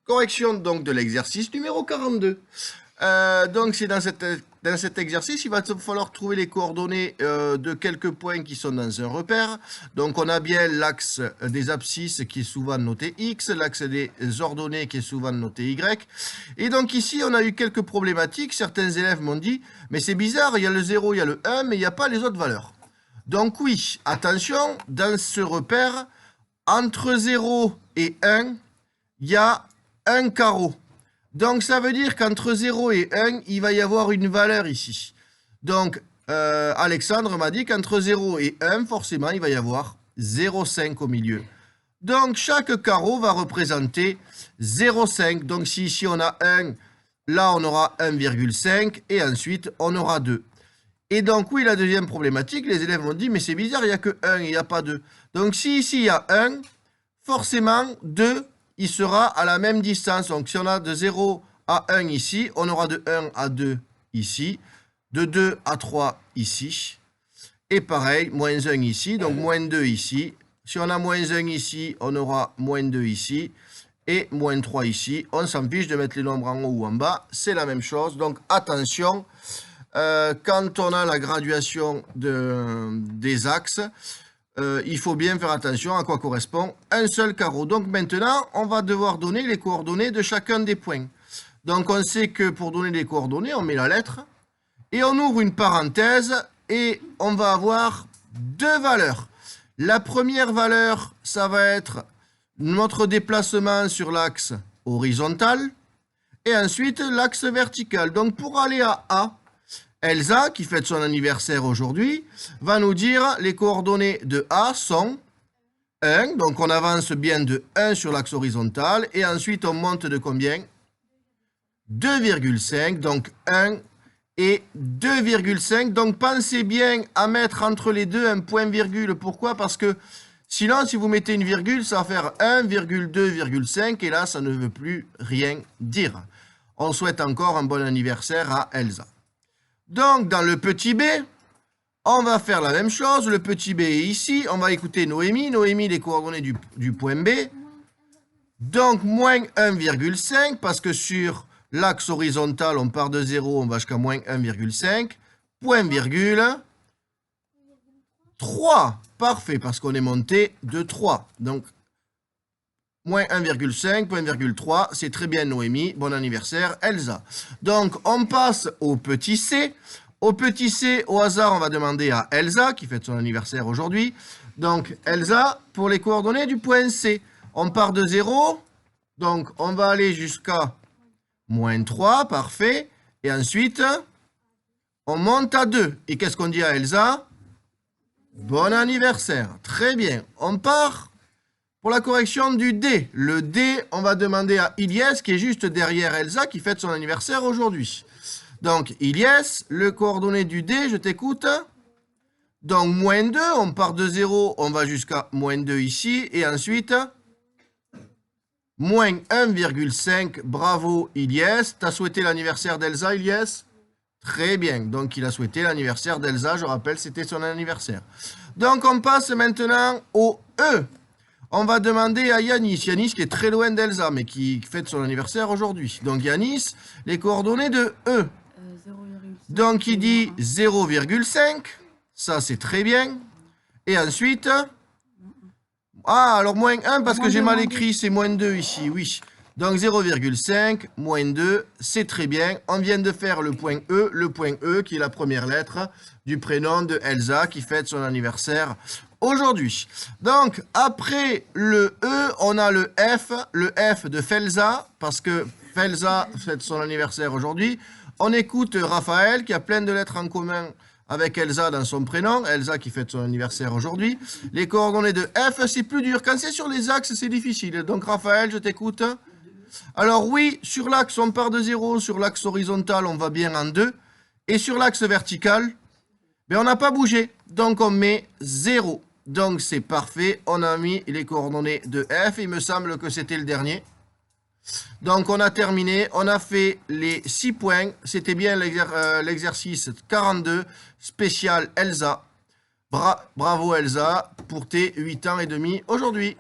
Correction donc de l'exercice numéro 42. Donc c'est dans cet exercice, il va falloir trouver les coordonnées de quelques points qui sont dans un repère. Donc on a bien l'axe des abscisses qui est souvent noté X, l'axe des ordonnées qui est souvent noté Y. Et donc ici on a eu quelques problématiques. Certains élèves m'ont dit, mais c'est bizarre, il y a le 0, il y a le 1, mais il n'y a pas les autres valeurs. Donc oui, attention, dans ce repère, entre 0 et 1, il y a un carreau. Donc, ça veut dire qu'entre 0 et 1, il va y avoir une valeur ici. Donc, Alexandre m'a dit qu'entre 0 et 1, forcément, il va y avoir 0,5 au milieu. Donc, chaque carreau va représenter 0,5. Donc, si ici on a 1, là on aura 1,5 et ensuite on aura 2. Et donc, oui, la deuxième problématique, les élèves m'ont dit, mais c'est bizarre, il n'y a que 1 et il n'y a pas 2. Donc, si ici il y a 1, forcément, 2, il sera à la même distance. Donc, si on a de 0 à 1 ici, on aura de 1 à 2 ici, de 2 à 3 ici, et pareil, moins 1 ici, donc moins 2 ici. Si on a moins 1 ici, on aura moins 2 ici, et moins 3 ici. On s'en fiche de mettre les nombres en haut ou en bas, c'est la même chose. Donc, attention, quand on a la graduation des axes, il faut bien faire attention à quoi correspond un seul carreau. Donc maintenant, on va devoir donner les coordonnées de chacun des points. Donc on sait que pour donner les coordonnées, on met la lettre et on ouvre une parenthèse et on va avoir deux valeurs. La première valeur, ça va être notre déplacement sur l'axe horizontal et ensuite l'axe vertical. Donc pour aller à A, Elsa, qui fête son anniversaire aujourd'hui, va nous dire les coordonnées de A sont 1, donc on avance bien de 1 sur l'axe horizontal, et ensuite on monte de combien? 2,5, donc 1 et 2,5. Donc pensez bien à mettre entre les deux un point virgule. Pourquoi? Parce que sinon, si vous mettez une virgule, ça va faire 1,2,5, et là, ça ne veut plus rien dire. On souhaite encore un bon anniversaire à Elsa. Donc, dans le petit b, on va faire la même chose. Le petit b est ici. On va écouter Noémie. Noémie, les coordonnées du point B. Donc, moins 1,5, parce que sur l'axe horizontal, on part de 0, on va jusqu'à moins 1,5. Point virgule. 3. Parfait, parce qu'on est monté de 3. Donc, moins 1,5, point virgule 3, c'est très bien Noémie, bon anniversaire Elsa. Donc on passe au petit c. Au petit c, au hasard, on va demander à Elsa, qui fête son anniversaire aujourd'hui. Donc Elsa, pour les coordonnées du point C, on part de 0, donc on va aller jusqu'à moins 3, parfait. Et ensuite, on monte à 2. Et qu'est-ce qu'on dit à Elsa? Bon anniversaire, très bien. On part pour la correction du D. Le D, on va demander à Ilyes, qui est juste derrière Elsa, qui fête son anniversaire aujourd'hui. Donc, Ilyes, le coordonné du D, je t'écoute. Donc, moins 2, on part de 0, on va jusqu'à moins 2 ici. Et ensuite, moins 1,5. Bravo, Ilyes. Tu as souhaité l'anniversaire d'Elsa, Ilyes? Très bien. Donc, il a souhaité l'anniversaire d'Elsa. Je rappelle, c'était son anniversaire. Donc, on passe maintenant au E. On va demander à Yanis. Yanis qui est très loin d'Elsa, mais qui fête son anniversaire aujourd'hui. Donc Yanis, les coordonnées de E. 0,5. Donc il dit 0,5. Ça, c'est très bien. Et ensuite... Ah, alors moins 1 parce que j'ai mal écrit. C'est moins 2 ici, oui. Donc 0,5, moins 2, c'est très bien. On vient de faire le point E qui est la première lettre du prénom de Elsa qui fête son anniversaire aujourd'hui. Donc, après le E, on a le F de Felza, parce que Felza fête son anniversaire aujourd'hui. On écoute Raphaël, qui a plein de lettres en commun avec Elsa dans son prénom. Elsa qui fête son anniversaire aujourd'hui. Les coordonnées de F, c'est plus dur. Quand c'est sur les axes, c'est difficile. Donc, Raphaël, je t'écoute. Alors oui, sur l'axe, on part de 0. Sur l'axe horizontal, on va bien en 2. Et sur l'axe vertical, ben, on n'a pas bougé. Donc, on met 0. Donc, c'est parfait. On a mis les coordonnées de F. Il me semble que c'était le dernier. Donc, on a terminé. On a fait les 6 points. C'était bien l'exercice 42, spécial Elsa. Bravo Elsa pour tes 8 ans et demi aujourd'hui.